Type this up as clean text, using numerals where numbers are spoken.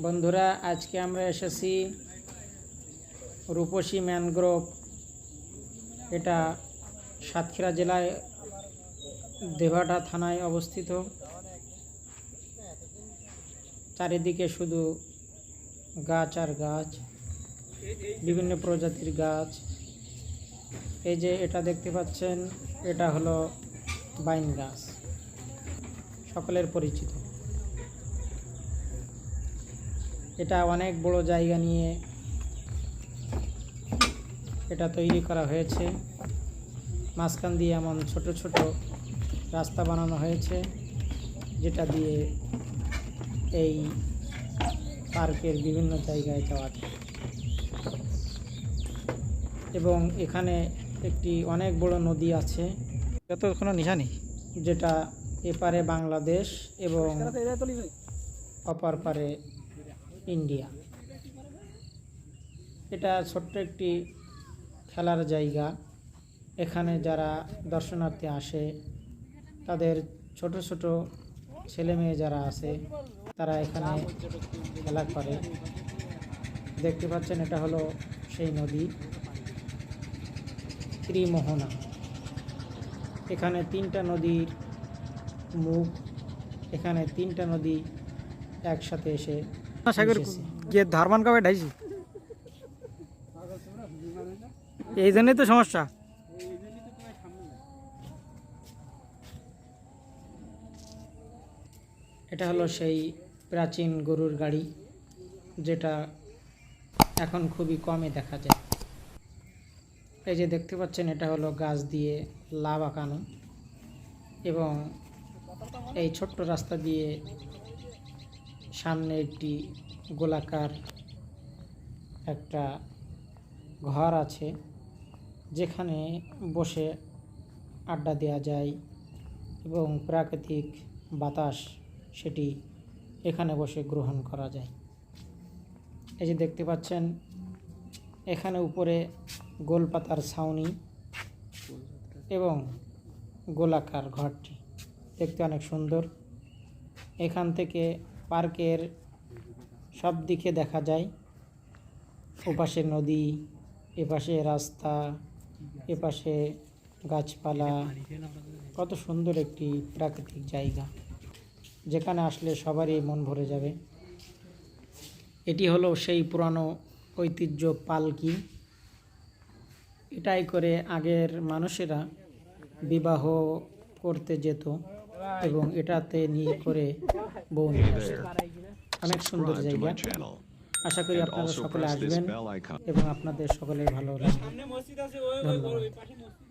বন্ধুরা, আজকে আমরা এসেছি রূপসী ম্যানগ্রোভ। এটা সাতক্ষীরা জেলায় দেভাটা থানায় অবস্থিত। চারিদিকে শুধু গাছ আর গাছ, বিভিন্ন প্রজাতির গাছ। এই যে এটা দেখতে পাচ্ছেন, এটা হলো বাইন গাছ, সকলের পরিচিত। এটা অনেক বড় জায়গা নিয়ে এটা তৈরি করা হয়েছে। মাঝখান দিয়ে এমন ছোট ছোট রাস্তা বানানো হয়েছে, যেটা দিয়ে এই পার্কের বিভিন্ন জায়গায় যাওয়া যায়। এবং এখানে একটি অনেক বড় নদী আছে, তো কোনো নিশানি, যেটা এপারে বাংলাদেশ এবং অপর পারে ইন্ডিয়া। এটা ছোট্ট একটি খেলার জায়গা। এখানে যারা দর্শনার্থী আসে, তাদের ছোট ছোট ছেলে মেয়ে যারা আছে, তারা এখানে খেলা করে। দেখতে পাচ্ছেন, এটা হলো সেই নদী ত্রিমোহনা। এখানে তিনটা নদীর মুখ, এখানে তিনটা নদী একসাথে এসে গিয়ে ধারমান কাবে ঢাইছি, এই জন্যই তো সমস্যা। এটা হলো সেই প্রাচীন গরুর গাড়ি, যেটা এখন খুবই কমে দেখা যায়। এই যে দেখতে পাচ্ছেন, এটা হলো গাছ দিয়ে লাভ আঁকানো, এবং এই ছোট্ট রাস্তা দিয়ে সামনে একটি গোলাকার একটা ঘর আছে, যেখানে বসে আড্ডা দেওয়া যায় এবং প্রাকৃতিক বাতাস সেটি এখানে বসে গ্রহণ করা যায়। এই যে দেখতে পাচ্ছেন, এখানে উপরে গোলপাতার ছাউনি এবং গোলাকার ঘরটি দেখতে অনেক সুন্দর। এখান থেকে পার্কের সব দিকে দেখা যায়, ওপাশে নদী, এপাশে রাস্তা, এপাশে গাছপালা। কত সুন্দর একটি প্রাকৃতিক জায়গা, যেখানে আসলে সবারই মন ভরে যাবে। এটি হলো সেই পুরানো ঐতিহ্য পালকি। এটাই করে আগের মানুষেরা বিবাহ করতে যেত এবং এটাতে নিয়ে করে বউ নিয়ে আসতো। অনেক সুন্দর জায়গা। আশা করি আপনারা সকলে আসবেন এবং আপনাদের সকলের ভালো লাগবে। ধন্যবাদ।